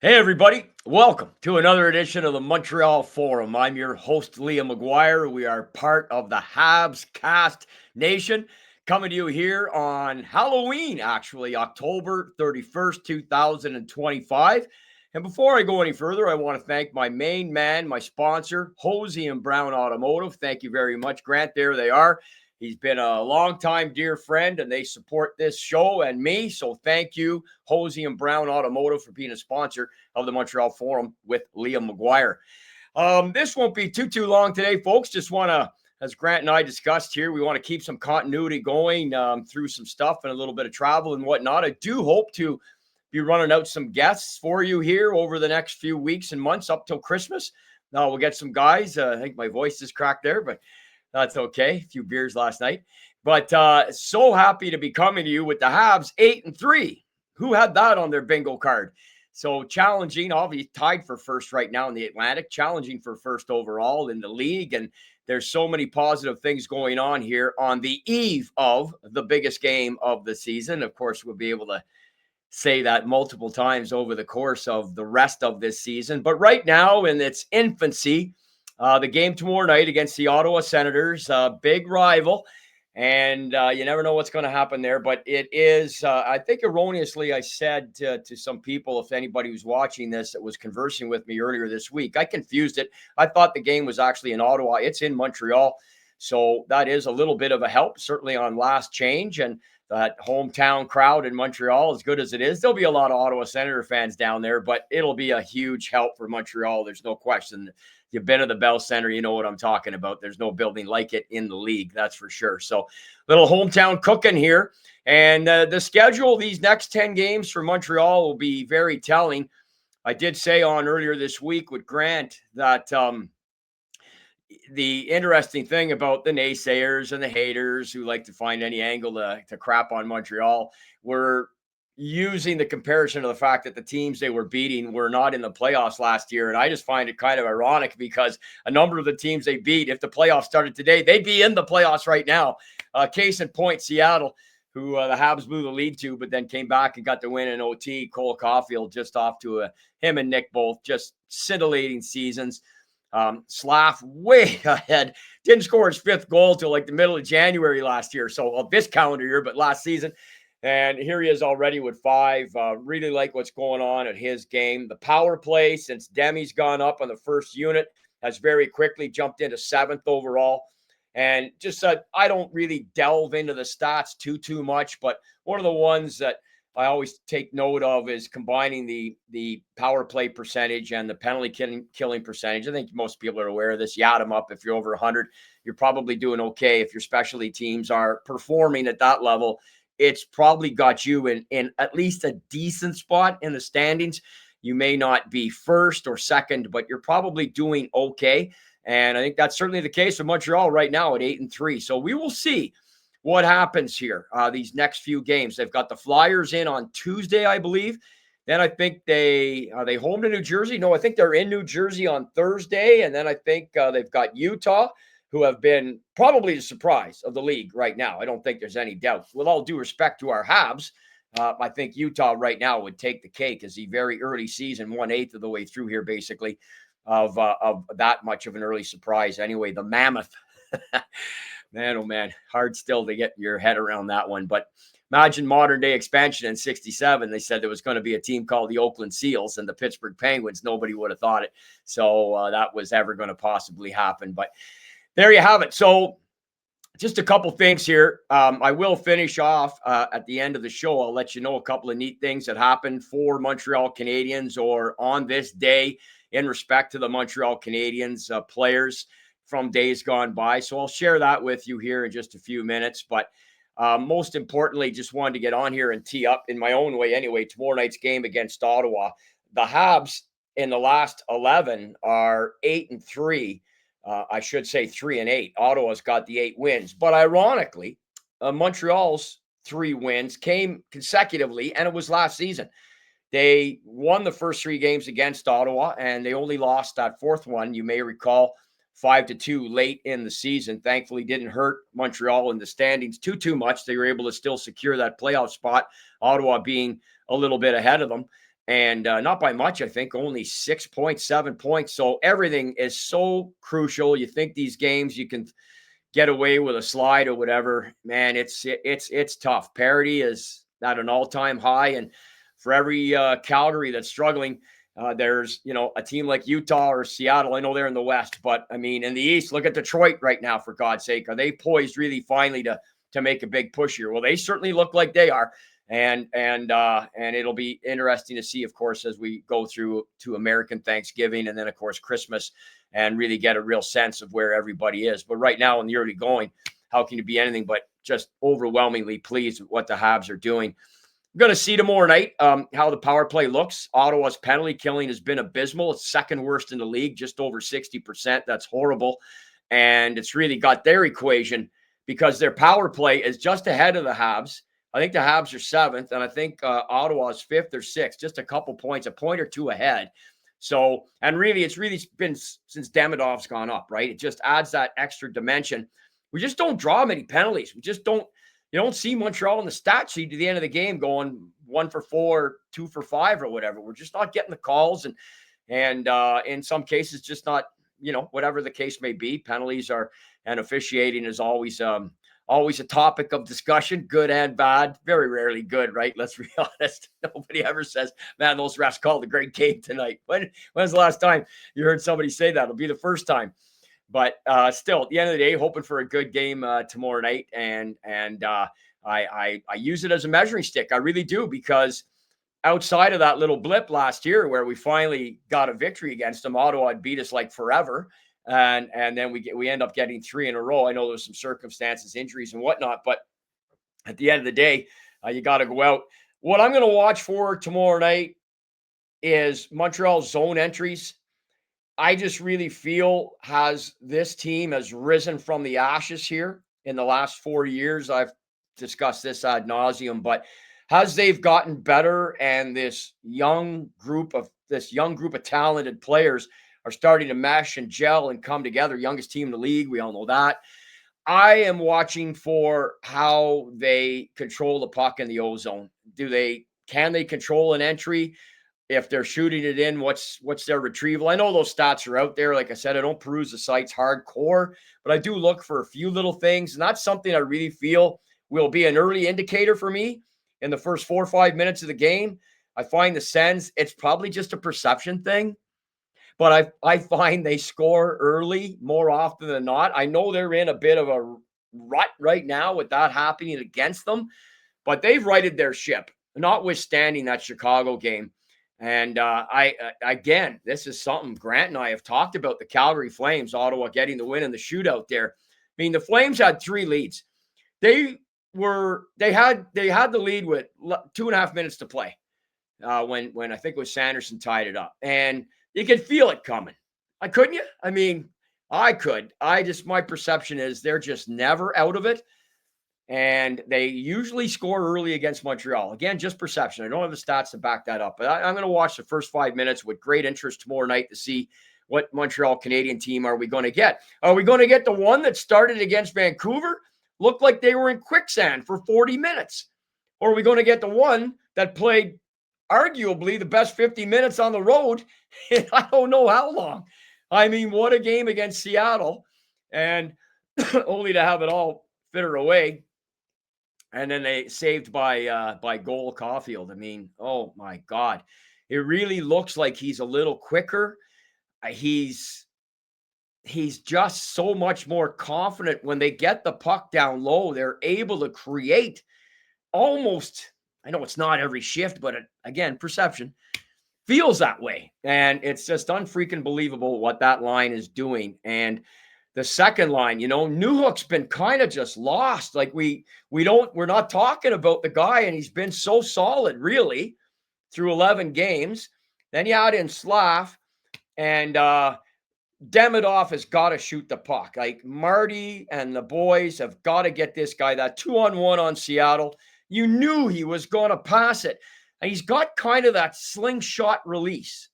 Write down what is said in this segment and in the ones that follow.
Hey, everybody. Welcome to another edition of the Montreal Forum. I'm your host, Liam Maguire. We are part of the Habs Cast Nation, coming to you here on Halloween, actually, October 31st, 2025. And before I go any further, I want to thank my main man, my sponsor, Hosey and Brown Automotive. Thank you very much, Grant. There they are. He's been a longtime dear friend, and they support this show and me. So thank you, Hosey and Brown Automotive, for being a sponsor of the Montreal Forum with Liam Maguire. This won't be too long today, folks. Just want to, as Grant and I discussed here, we want to keep some continuity going through some stuff and a little bit of travel and whatnot. I do hope to be running out some guests for you here over the next few weeks and months up till Christmas. Now we'll get some guys. I think my voice is cracked there, but that's okay. A few beers last night. But so happy to be coming to you with the Habs 8-3. Who had that on their bingo card? So challenging, obviously tied for first right now in the Atlantic, challenging for first overall in the league. And there's so many positive things going on here on the eve of the biggest game of the season. Of course, we'll be able to say that multiple times over the course of the rest of this season. But right now, in its infancy, the game tomorrow night against the Ottawa Senators, big rival. And you never know what's going to happen there. But it is, I think erroneously, I said to some people, if anybody who's watching this that was conversing with me earlier this week, I confused it. I thought the game was actually in Ottawa. It's in Montreal. So that is a little bit of a help, certainly on last change. And that hometown crowd in Montreal, as good as it is, there'll be a lot of Ottawa Senator fans down there, but it'll be a huge help for Montreal. There's no question. You've been to the Bell Center, you know what I'm talking about. There's no building like it in the league, that's for sure. So little hometown cooking here. And the schedule, these next 10 games for Montreal will be very telling. I did say on earlier this week with Grant that the interesting thing about the naysayers and the haters who like to find any angle to crap on Montreal were using the comparison of the fact that the teams they were beating were not in the playoffs last year. And I just find it kind of ironic because a number of the teams they beat, if the playoffs started today, they'd be in the playoffs right now. Case in point, Seattle, who the Habs blew the lead to, but then came back and got the win in OT. Cole Caulfield just off to him and Nick both just scintillating seasons. Slav way ahead. Didn't score his fifth goal till like the middle of January last year. So this calendar year, but last season. And here he is already with 5. Really like what's going on at his game. The power play, since Demi's gone up on the first unit, has very quickly jumped into 7th overall. And just I don't really delve into the stats too much, but one of the ones that I always take note of is combining the power play percentage and the penalty killing percentage. I think most people are aware of this. You add them up. If you're over 100, you're probably doing okay. If your specialty teams are performing at that level, it's probably got you in at least a decent spot in the standings. You may not be first or second, but you're probably doing okay. And I think that's certainly the case with Montreal right now at 8-3. So we will see what happens here these next few games. They've got the Flyers in on Tuesday, I believe. Then I think they home to New Jersey. No, I think they're in New Jersey on Thursday. And then I think they've got Utah, who have been probably the surprise of the league right now. I don't think there's any doubt. With all due respect to our Habs, I think Utah right now would take the cake as the very early season, 1/8 of the way through here, basically, of that much of an early surprise. Anyway, the Mammoth. Man, oh man, hard still to get your head around that one. But imagine modern day expansion in 67. They said there was going to be a team called the Oakland Seals and the Pittsburgh Penguins. Nobody would have thought it. So that was ever going to possibly happen. But there you have it. So just a couple things here. I will finish off at the end of the show. I'll let you know a couple of neat things that happened for Montreal Canadiens or on this day in respect to the Montreal Canadiens players from days gone by. So I'll share that with you here in just a few minutes. But most importantly, just wanted to get on here and tee up in my own way anyway, tomorrow night's game against Ottawa. The Habs in the last 11 are 8-3. I should say 3-8. Ottawa's got the 8 wins. But ironically, Montreal's 3 wins came consecutively, and it was last season. They won the first 3 games against Ottawa, and they only lost that 4th one. You may recall 5-2 late in the season. Thankfully, didn't hurt Montreal in the standings too much. They were able to still secure that playoff spot, Ottawa being a little bit ahead of them. and not by much, I think, only 6 points, 7 points. So everything is so crucial. You think these games you can get away with a slide or whatever, man, it's tough. Parity is at an all-time high, and for every Calgary that's struggling, there's a team like Utah or Seattle. I know they're in the West, but I mean in the East, look at Detroit right now. For God's sake, are they poised really finally to make a big push here? Well, they certainly look like they are, and it'll be interesting to see, of course, as we go through to American Thanksgiving and then of course Christmas, and really get a real sense of where everybody is. But right now in the early going, how can you be anything but just overwhelmingly pleased with what the Habs are doing? I'm going to see tomorrow night how the power play looks. Ottawa's penalty killing has been abysmal. It's second worst in the league, just over 60%. That's horrible. And it's really got their equation because their power play is just ahead of the Habs. I think the Habs are seventh, and I think Ottawa's fifth or sixth, just a couple points, a point or two ahead. So, and really, it's really been since Demidov's gone up, right? It just adds that extra dimension. We just don't draw many penalties. We just don't. You don't see Montreal in the stat sheet at the end of the game going 1 for 4, 2 for 5, or whatever. We're just not getting the calls, and in some cases, just not. Whatever the case may be, penalties are, and officiating is always a topic of discussion, good and bad. Very rarely good, right? Let's be honest. Nobody ever says, man, those refs called a great game tonight. When's the last time you heard somebody say that? It'll be the first time. But still, at the end of the day, hoping for a good game tomorrow night. And I use it as a measuring stick. I really do, because outside of that little blip last year where we finally got a victory against them, Ottawa had beat us like forever. And then we end up getting 3 in a row. I know there's some circumstances, injuries and whatnot, but at the end of the day, you got to go out. What I'm going to watch for tomorrow night is Montreal's zone entries. I just really feel this team has risen from the ashes here in the last 4 years. I've discussed this ad nauseum, but as they've gotten better and this young group of talented players are starting to mesh and gel and come together, youngest team in the league, we all know that. I am watching for how they control the puck in the O-zone. Can they control an entry? If they're shooting it in, what's their retrieval? I know those stats are out there. Like I said, I don't peruse the sites hardcore, but I do look for a few little things. And that's something I really feel will be an early indicator for me in the first 4 or 5 minutes of the game. I find the Sens, it's probably just a perception thing, but I find they score early more often than not. I know they're in a bit of a rut right now with that happening against them, but they've righted their ship, notwithstanding that Chicago game. And again, this is something Grant and I have talked about, the Calgary Flames, Ottawa getting the win in the shootout there. I mean, the Flames had 3 leads. They had the lead with 2.5 minutes to play when I think it was Sanderson tied it up. And you could feel it coming. Couldn't you? I mean, I could. My perception is they're just never out of it. And they usually score early against Montreal. Again, just perception. I don't have the stats to back that up, but I'm going to watch the first 5 minutes with great interest tomorrow night to see what Montreal Canadian team are we going to get. Are we going to get the one that started against Vancouver? Looked like they were in quicksand for 40 minutes. Or are we going to get the one that played arguably the best 50 minutes on the road in I don't know how long? I mean, what a game against Seattle. And only to have it all fitter away. And then they saved by Goal Caulfield. I mean, oh my God. It really looks like he's a little quicker. He's just so much more confident when they get the puck down low. They're able to create almost, I know it's not every shift, but again, perception feels that way. And it's just unfreaking believable what that line is doing. And the second line, Newhook's been kind of just lost. Like we're not talking about the guy, and he's been so solid really through 11 games. Then you add in Slav, and Demidov has got to shoot the puck. Like Marty and the boys have got to get this guy that 2-on-1 on Seattle. You knew he was going to pass it. And he's got kind of that slingshot release.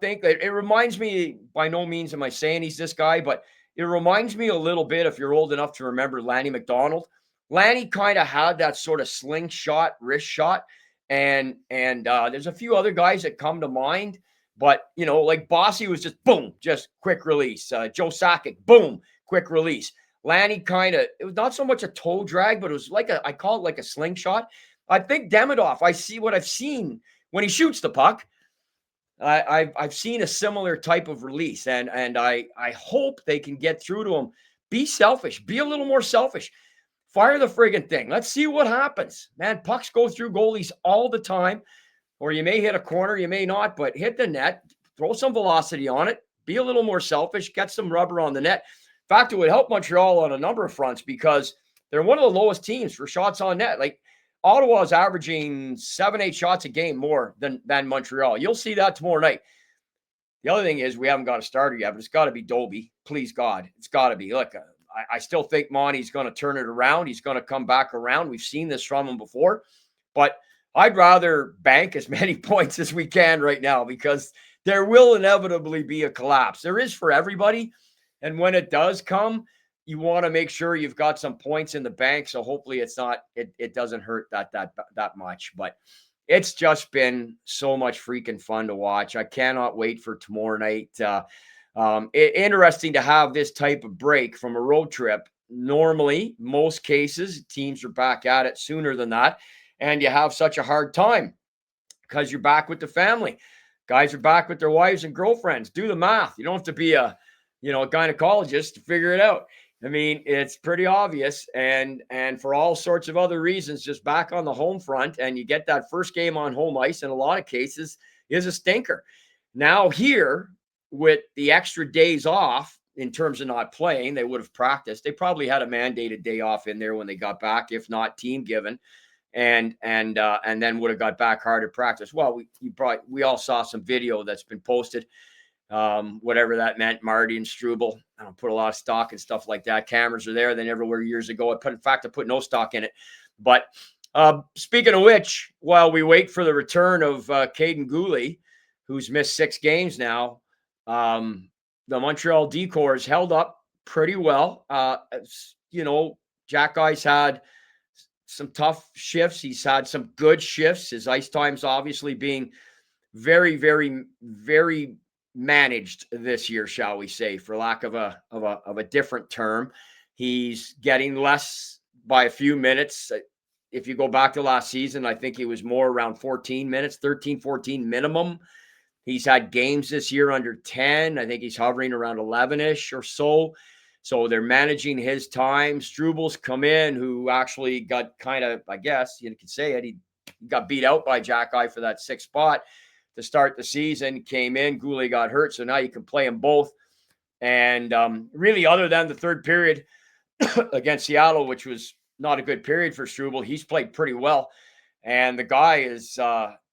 Think that it reminds me, by no means am I saying he's this guy, but it reminds me a little bit, if you're old enough to remember Lanny McDonald. Lanny kind of had that sort of slingshot wrist shot, And there's a few other guys that come to mind, but like Bossy was just boom, just quick release. Joe Sakic, boom, quick release. Lanny it was not so much a toe drag, but it was I call it like a slingshot. I think Demidov, I see what I've seen when he shoots the puck. I've seen a similar type of release, and I hope they can get through to him. Be selfish. Be a little more selfish. Fire the friggin' thing. Let's see what happens. Man, pucks go through goalies all the time, or you may hit a corner, you may not, but hit the net, throw some velocity on it, be a little more selfish, get some rubber on the net. In fact, it would help Montreal on a number of fronts because they're one of the lowest teams for shots on net. Like Ottawa is averaging 7-8 shots a game more than Montreal. You'll see that tomorrow night. The other thing is we haven't got a starter yet, but it's got to be Doby. Please, God. It's got to be. Look, I still think Monty's going to turn it around. He's going to come back around. We've seen this from him before. But I'd rather bank as many points as we can right now because there will inevitably be a collapse. There is for everybody. And when it does come, you want to make sure you've got some points in the bank. So hopefully it doesn't hurt that much. But it's just been so much freaking fun to watch. I cannot wait for tomorrow night. Interesting to have this type of break from a road trip. Normally, most cases, teams are back at it sooner than that. And you have such a hard time because you're back with the family. Guys are back with their wives and girlfriends. Do the math. You don't have to be a gynecologist to figure it out. I mean, it's pretty obvious, and for all sorts of other reasons, just back on the home front, and you get that first game on home ice in a lot of cases is a stinker. Now here, with the extra days off in terms of not playing, they would have practiced. They probably had a mandated day off in there when they got back, if not team given, and then would have got back hard at practice. Well, we all saw some video that's been posted. Whatever that meant, Marty and Struble. I don't put a lot of stock and stuff like that. Cameras are there. They never were years ago. I put no stock in it. But speaking of which, while we wait for the return of Caden Gooley, who's missed 6 games now, the Montreal decor has held up pretty well. Jack Guy's had some tough shifts. He's had some good shifts. His ice time's obviously being very, very, very managed this year, shall we say, for lack of a different term. He's getting less by a few minutes. If you go back to last season, I think he was more around 14 minutes, 13, 14 minimum. He's had games this year under 10. I think he's hovering around 11-ish or so. So they're managing his time. Struble's come in, who actually got kind of, I guess you could say it, he got beat out by Jack Eye for that 6th spot to start the season, came in, Goulet got hurt, so now you can play them both. And really, other than the third period against Seattle, which was not a good period for Struble, he's played pretty well. And the guy is that's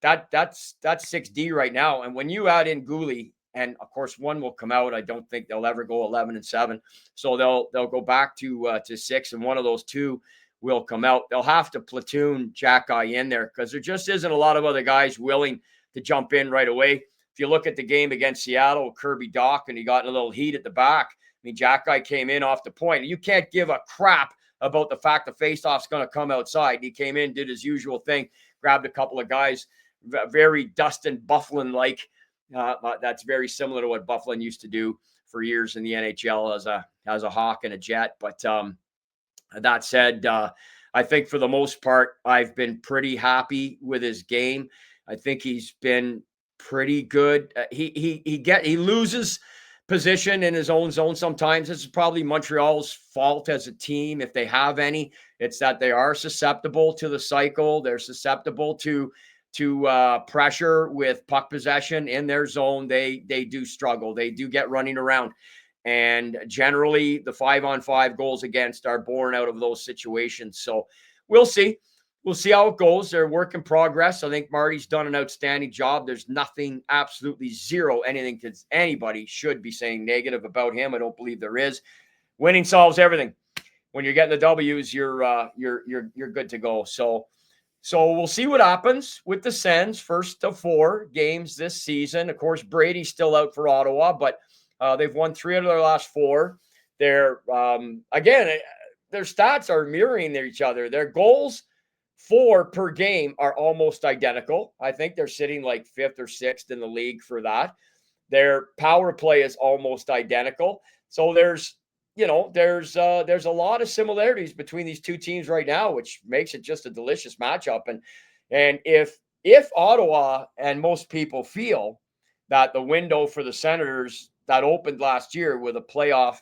6D right now. And when you add in Goulet, and of course one will come out, I don't think they'll ever go 11-7, so they'll go back to 6, and one of those two will come out. They'll have to platoon Jack Guy in there because there just isn't a lot of other guys willing to jump in right away. If you look at the game against Seattle, Kirby Dach, and he got in a little heat at the back. I mean, Jack Guy came in off the point. You can't give a crap about the fact the faceoff's going to come outside. He came in, did his usual thing, grabbed a couple of guys, very Dustin Byfuglien-like. That's very similar to what Byfuglien used to do for years in the NHL as a Hawk and a Jet. But that said, I think for the most part, I've been pretty happy with his game. I think he's been pretty good. He loses position in his own zone sometimes. This is probably Montreal's fault as a team, if they have any. It's that they are susceptible to the cycle. They're susceptible to pressure with puck possession in their zone. They do struggle. They do get running around. And generally, the 5-on-5 goals against are born out of those situations. So we'll see. We'll see how it goes. They're work in progress. I think Marty's done an outstanding job. There's nothing, absolutely zero, anything that anybody should be saying negative about him. I don't believe there is. Winning solves everything. When you're getting the W's, you're good to go. So we'll see what happens with the Sens. First of 4 games this season. Of course, Brady's still out for Ottawa, but they've won 3 out of their last 4. They're again, their stats are mirroring each other. Their goals 4 per game are almost identical. I think they're sitting like 5th or 6th in the league for that. Their power play is almost identical. So there's a lot of similarities between these two teams right now, which makes it just a delicious matchup. And if Ottawa and most people feel that the window for the Senators that opened last year with a playoff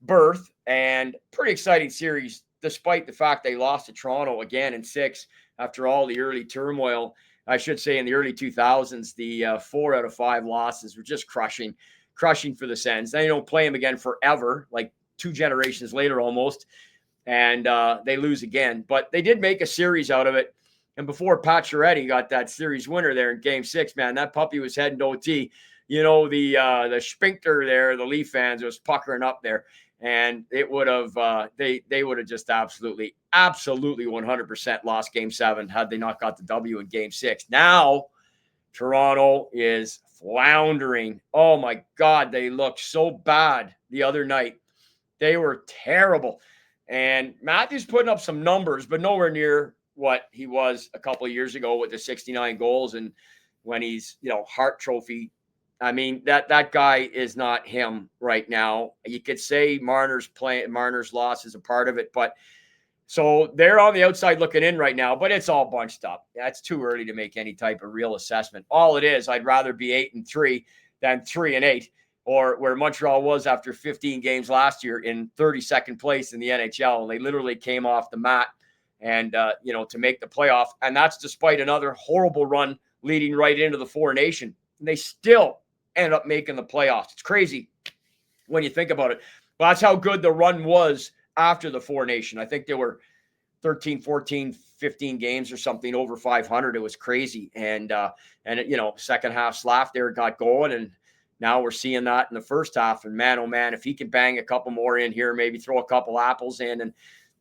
berth and pretty exciting series, despite the fact they lost to Toronto again in 6 after all the early turmoil. I should say in the early 2000s, the 4 out of 5 losses were just crushing for the Sens. They don't play them again forever, like 2 generations later almost, and they lose again. But they did make a series out of it. And before Pacioretty got that series winner there in Game 6, man, that puppy was heading to OT. The sphincter there, the Leaf fans, was puckering up there, and it would have they would have just absolutely 100% lost Game 7 had they not got the W in Game 6. Now Toronto is floundering. Oh my God, they looked so bad the other night. They were terrible. And Matthews putting up some numbers, but nowhere near what he was a couple of years ago with the 69 goals. And when he's, Hart Trophy, I mean, that guy is not him right now. You could say Marner's loss is a part of it, but so they're on the outside looking in right now, but it's all bunched up. It's too early to make any type of real assessment. All it is, I'd rather be 8-3 than 3-8, or where Montreal was after 15 games last year in 32nd place in the NHL. And they literally came off the mat and, to make the playoff. And that's despite another horrible run leading right into the Four Nation. And they still end up making the playoffs. It's crazy when you think about it. But that's how good the run was after the Four Nation. I think there were 13, 14, 15 games or something over 500. It was crazy. And second half slack there got going. And now we're seeing that in the first half. And man, oh man, if he can bang a couple more in here, maybe throw a couple apples in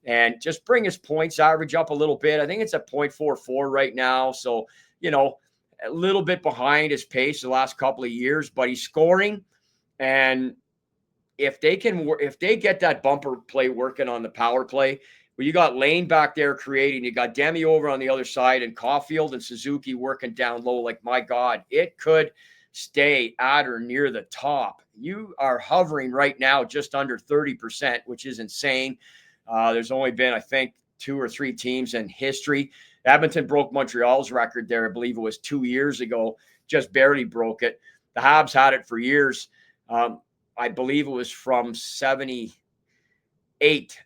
and just bring his points average up a little bit. I think it's at 0.44 right now. So, a little bit behind his pace the last couple of years, but he's scoring. And if they get that bumper play working on the power play, where you got Lane back there creating, you got Demi over on the other side, and Caulfield and Suzuki working down low, like, my God, it could stay at or near the top. You are hovering right now just under 30%, which is insane. There's only been, I think, 2 or 3 teams in history. Edmonton broke Montreal's record there. I believe it was 2 years ago, just barely broke it. The Habs had it for years. I believe it was from 78,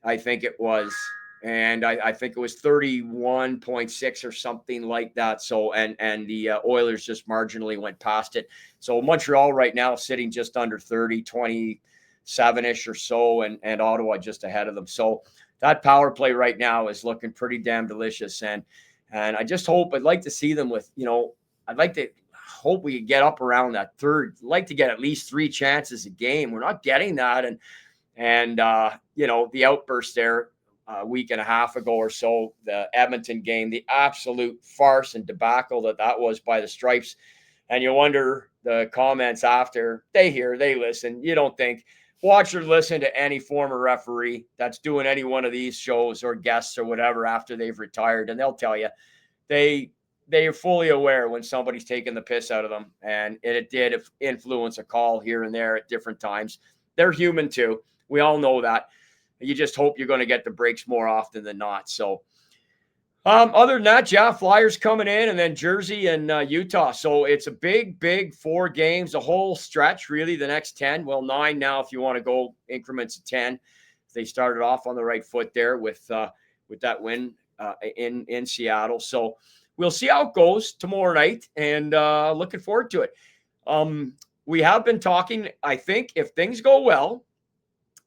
I think it was. And I think it was 31.6 or something like that. So, and the Oilers just marginally went past it. So Montreal right now sitting just under 30, 27-ish or so, and Ottawa just ahead of them. So that power play right now is looking pretty damn delicious. And I just hope, I'd like to see them with, I'd like to hope we can get up around that third. I'd like to get at least 3 chances a game. We're not getting that. And the outburst there a week and a half ago or so, the Edmonton game, the absolute farce and debacle that was by the Stripes. And you wonder the comments after. They hear, they listen. You don't think, watch or listen to any former referee that's doing any one of these shows or guests or whatever after they've retired, and they'll tell you they are fully aware when somebody's taking the piss out of them, and it did influence a call here and there at different times. They're human too. We all know that. You just hope you're going to get the breaks more often than not. So other than that, Flyers coming in, and then Jersey and Utah. So it's a big 4 games, a whole stretch, really, the next 10. Well, 9 now if you want to go increments of 10. They started off on the right foot there with that win in Seattle. So we'll see how it goes tomorrow night, and looking forward to it. We have been talking, I think, if things go well,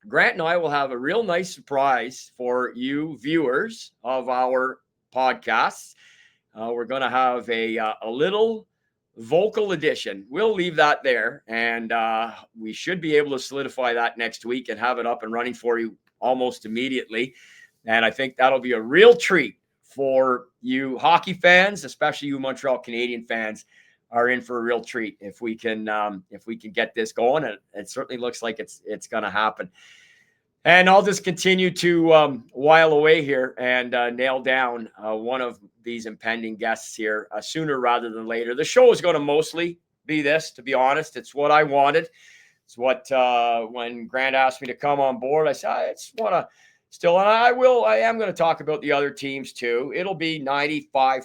Grant and I will have a real nice surprise for you viewers of our podcasts. We're going to have a little vocal edition. We'll leave that there, and we should be able to solidify that next week and have it up and running for you almost immediately. And I think that'll be a real treat for you hockey fans, especially you Montreal Canadian fans. Are in for a real treat if we can get this going, and it certainly looks like it's going to happen. And I'll just continue to while away here and nail down one of these impending guests here sooner rather than later. The show is going to mostly be this, to be honest. It's what I wanted. It's what when Grant asked me to come on board, I said I just want to still, and I am going to talk about the other teams too. It'll be 95%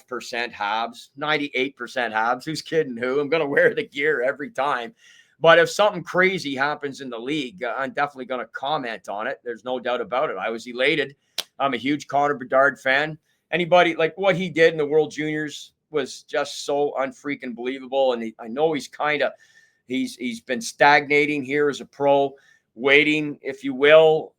Habs, 98% Habs. Who's kidding who? I'm going to wear the gear every time. But if something crazy happens in the league, I'm definitely going to comment on it. There's no doubt about it. I was elated. I'm a huge Connor Bedard fan. Anybody like what he did in the World Juniors was just so unfreaking believable. And I know he's kind of he's been stagnating here as a pro, waiting, if you will.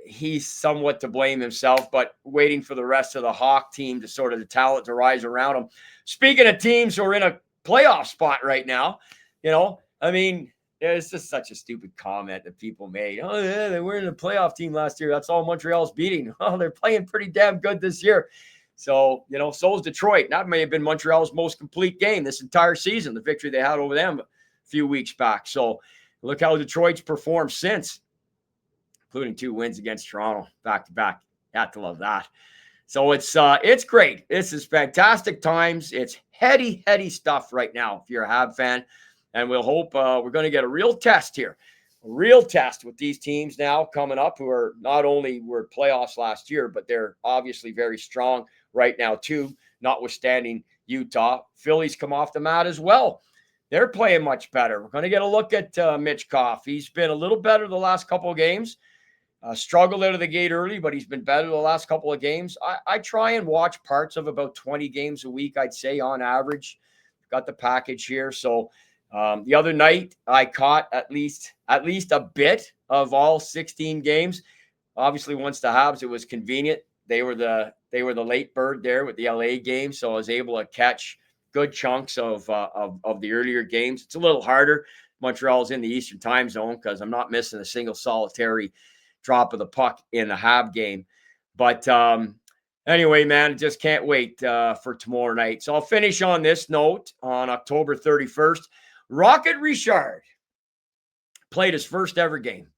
He's somewhat to blame himself, but waiting for the rest of the Hawk team to sort of the talent to rise around him. Speaking of teams who are in a playoff spot right now, I mean, it's just such a stupid comment that people made. Oh, yeah, they were in a playoff team last year. That's all Montreal's beating. Oh, they're playing pretty damn good this year. So, so is Detroit. That may have been Montreal's most complete game this entire season, the victory they had over them a few weeks back. So look how Detroit's performed since, including 2 wins against Toronto back to back. Had to love that. So it's great. This is fantastic times. It's heady stuff right now if you're a Hab fan. And we'll hope we're going to get a real test here. A real test with these teams now coming up who are not only were playoffs last year, but they're obviously very strong right now too, notwithstanding Utah. Phillies come off the mat as well. They're playing much better. We're going to get a look at Mitch Koff. He's been a little better the last couple of games. Struggled out of the gate early, but he's been better the last couple of games. I try and watch parts of about 20 games a week, I'd say, on average. Got the package here. So the other night, I caught at least a bit of all 16 games. Obviously, once the Habs, it was convenient. They were the late bird there with the LA game, so I was able to catch good chunks of the earlier games. It's a little harder. Montreal's in the Eastern time zone because I'm not missing a single solitary drop of the puck in the Hab game. But anyway, man, just can't wait for tomorrow night. So I'll finish on this note. On October 31st, Rocket Richard played his first ever game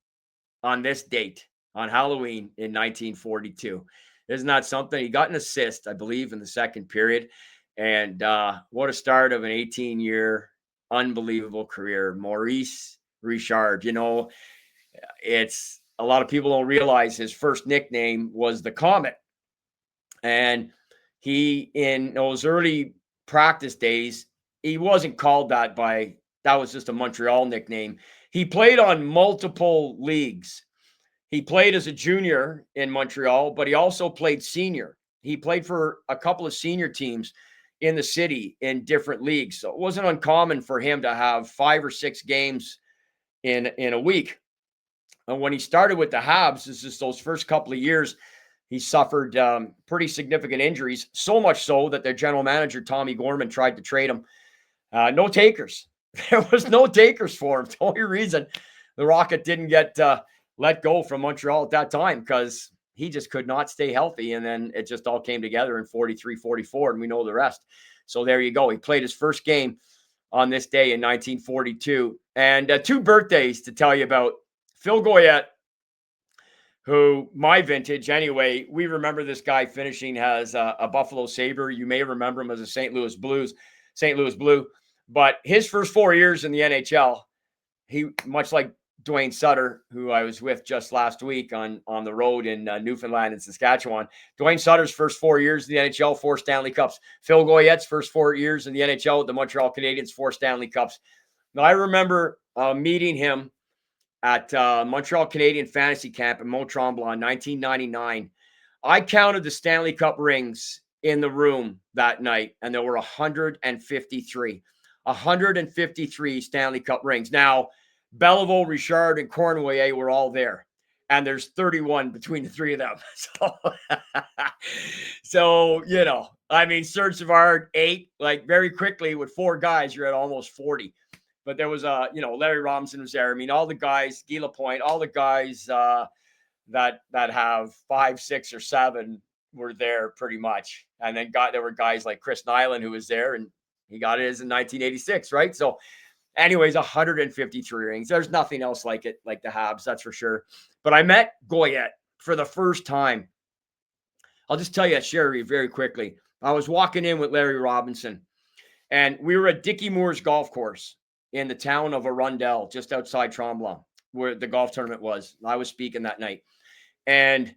on this date on Halloween in 1942. Isn't that something? He got an assist, I believe, in the second period. And what a start of an 18-year unbelievable career. Maurice Richard, it's a lot of people don't realize his first nickname was the Comet. And he, in those early practice days, he wasn't called that was just a Montreal nickname. He played on multiple leagues. He played as a junior in Montreal, but he also played senior. He played for a couple of senior teams in the city in different leagues. So it wasn't uncommon for him to have 5 or 6 games in a week. And when he started with the Habs, this is those first couple of years, he suffered pretty significant injuries, so much so that their general manager, Tommy Gorman, tried to trade him. No takers. There was no takers for him. The only reason the Rocket didn't get let go from Montreal at that time because he just could not stay healthy. And then it just all came together in 43-44, and we know the rest. So there you go. He played his first game on this day in 1942. And 2 birthdays to tell you about. Phil Goyette, who, my vintage anyway, we remember this guy finishing as a Buffalo Sabre. You may remember him as a St. Louis Blue. But his first 4 years in the NHL, he, much like Dwayne Sutter, who I was with just last week on the road in Newfoundland and Saskatchewan. Dwayne Sutter's first 4 years in the NHL, 4 Stanley Cups. Phil Goyette's first 4 years in the NHL with the Montreal Canadiens, 4 Stanley Cups. Now, I remember meeting him at Montreal Canadian Fantasy Camp in Mont-Tremblant in 1999. I counted the Stanley Cup rings in the room that night, and there were 153. 153 Stanley Cup rings. Now, Beliveau, Richard, and Cornway were all there, and there's 31 between the 3 of them. So Serge Savard, 8. Like, very quickly with 4 guys, you're at almost 40. But there was Larry Robinson was there. I mean, all the guys, Guy Lapointe, all the guys that have 5, 6, or 7 were there pretty much. And then there were guys like Chris Nyland who was there, and he got his in 1986, right? So Anyways, 153 rings. There's nothing else like it, like the Habs, that's for sure. But I met Goyette for the first time. I'll just tell you that, Sherry, very quickly. I was walking in with Larry Robinson, and we were at Dickie Moore's golf course in the town of Arundel, just outside Tremblant, where the golf tournament was. I was speaking that night. And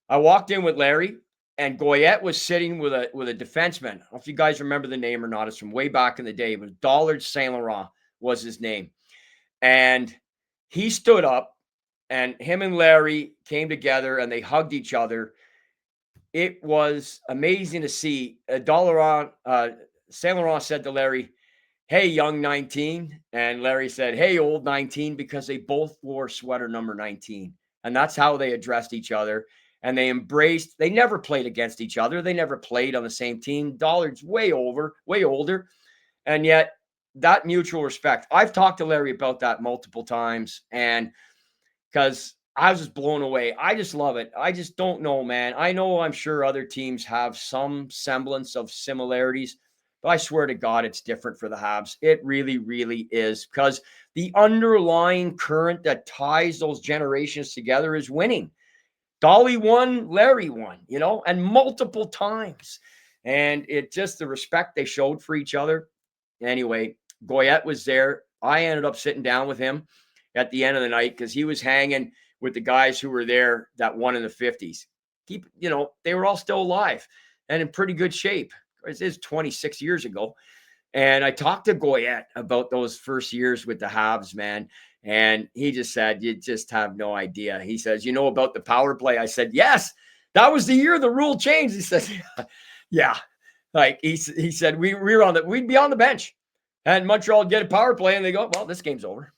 I walked in with Larry, and Goyette was sitting with a defenseman. I don't know if you guys remember the name or not. It's from way back in the day. It was Dollard Saint Laurent was his name. And he stood up, and him and Larry came together, and they hugged each other. It was amazing to see. Saint Laurent said to Larry, "Hey, young 19." And Larry said, "Hey, old 19," because they both wore sweater number 19. And that's how they addressed each other. And they embraced, they never played against each other. They never played on the same team. Dollard's way older. And yet that mutual respect, I've talked to Larry about that multiple times. And because I was just blown away. I just love it. I just don't know, man. I'm sure other teams have some semblance of similarities, but I swear to God, it's different for the Habs. It really, really is, because the underlying current that ties those generations together is winning. Dolly won, Larry won, and multiple times. And it just the respect they showed for each other. Anyway, Goyette was there. I ended up sitting down with him at the end of the night because he was hanging with the guys who were there that won in the 50s. They were all still alive and in pretty good shape. It is 26 years ago. And I talked to Goyette about those first years with the Habs, man. And he just said, "You just have no idea." He says, "You know about the power play?" I said, "Yes, that was the year the rule changed." He says, "Yeah." Like he said, we'd be on the bench, and Montreal would get a power play, and they go, "Well, this game's over."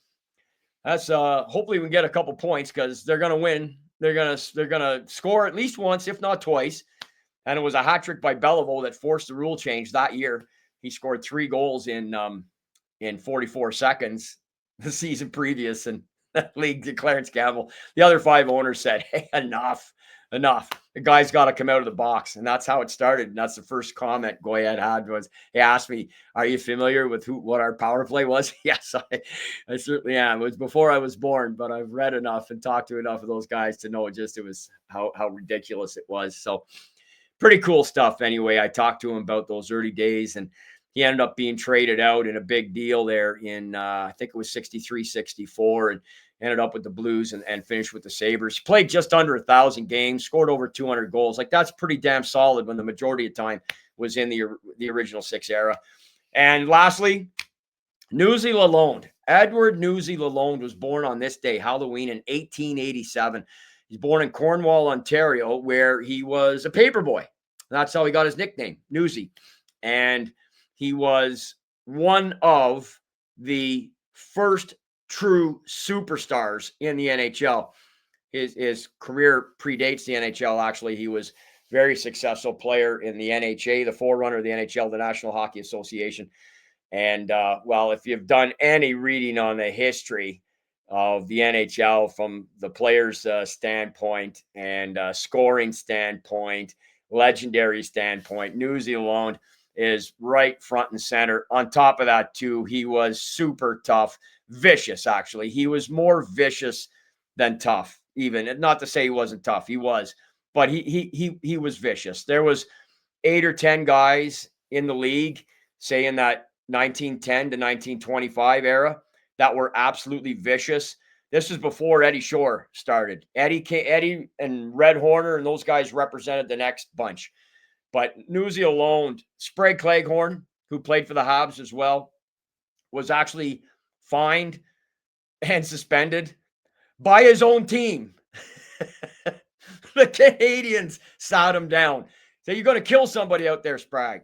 That's hopefully we can get a couple points because they're gonna win. They're gonna score at least once, if not twice. And it was a hat trick by Beliveau that forced the rule change that year. He scored 3 goals in 44 seconds the season previous, and that league to Clarence Campbell. The other 5 owners said, "Hey, enough. The guy's got to come out of the box." And that's how it started. And that's the first comment Goyette had was, he asked me, "Are you familiar with what our power play was?" Yes, I certainly am. It was before I was born, but I've read enough and talked to enough of those guys to know it was how ridiculous it was. So pretty cool stuff. Anyway, I talked to him about those early days, and he ended up being traded out in a big deal there in, I think it was 63, 64, and ended up with the Blues and finished with the Sabres. Played just under 1,000 games, scored over 200 goals. Like, that's pretty damn solid when the majority of time was in the original 6 era. And lastly, Newsy Lalonde. Edward Newsy Lalonde was born on this day, Halloween, in 1887. He's born in Cornwall, Ontario, where he was a paperboy. That's how he got his nickname, Newsy. And he was one of the first true superstars in the NHL. His career predates the NHL, actually. He was a very successful player in the NHA, the forerunner of the NHL, the National Hockey Association. And, well, if you've done any reading on the history of the NHL from the players' standpoint and scoring standpoint, legendary standpoint, Newsy Lalonde is right front and center. On top of that, too, he was super tough, vicious, actually. He was more vicious than tough, even. Not to say he wasn't tough. He was. But he was vicious. There was 8 or 10 guys in the league, say in that 1910 to 1925 era, that were absolutely vicious. This was before Eddie Shore started. Eddie and Red Horner and those guys represented the next bunch. But Newsy Lalonde, Sprague Cleghorn, who played for the Habs as well, was actually fined and suspended by his own team. The Canadiens sat him down. So you're going to kill somebody out there, Sprague.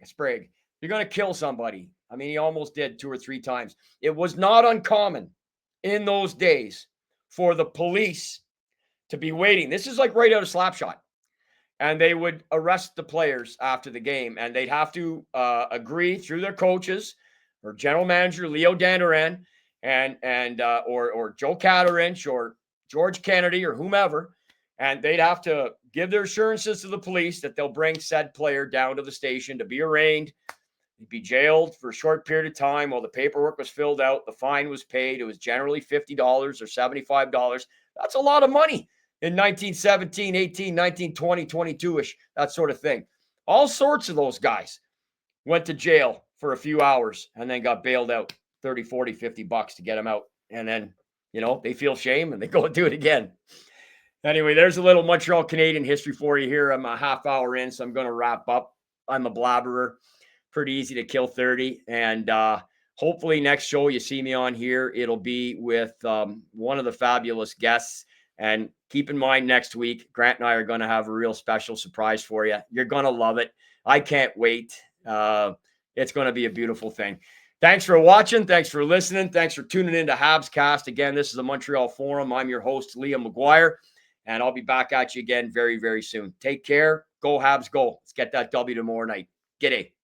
You're going to kill somebody. I mean, he almost did 2 or 3 times. It was not uncommon in those days for the police to be waiting. This is like right out of Slapshot. And they would arrest the players after the game, and they'd have to agree through their coaches or general manager Leo Danderan or Joe Caterinch or George Kennedy or whomever, and they'd have to give their assurances to the police that they'll bring said player down to the station to be arraigned, He'd be jailed for a short period of time while the paperwork was filled out. The fine was paid. It was generally $50 or $75. That's a lot of money in 1917, 18, 19, 20, 22-ish, that sort of thing. All sorts of those guys went to jail for a few hours and then got bailed out 30, 40, $50 to get them out. And then, they feel shame and they go and do it again. Anyway, there's a little Montreal Canadian history for you here. I'm a half hour in, so I'm going to wrap up. I'm a blabberer. Pretty easy to kill 30. And hopefully next show you see me on here, it'll be with one of the fabulous guests. And keep in mind, next week, Grant and I are going to have a real special surprise for you. You're going to love it. I can't wait. It's going to be a beautiful thing. Thanks for watching. Thanks for listening. Thanks for tuning into Habs Cast. Again, this is the Montreal Forum. I'm your host, Liam Maguire, and I'll be back at you again very, very soon. Take care. Go Habs, go. Let's get that W tomorrow night. G'day.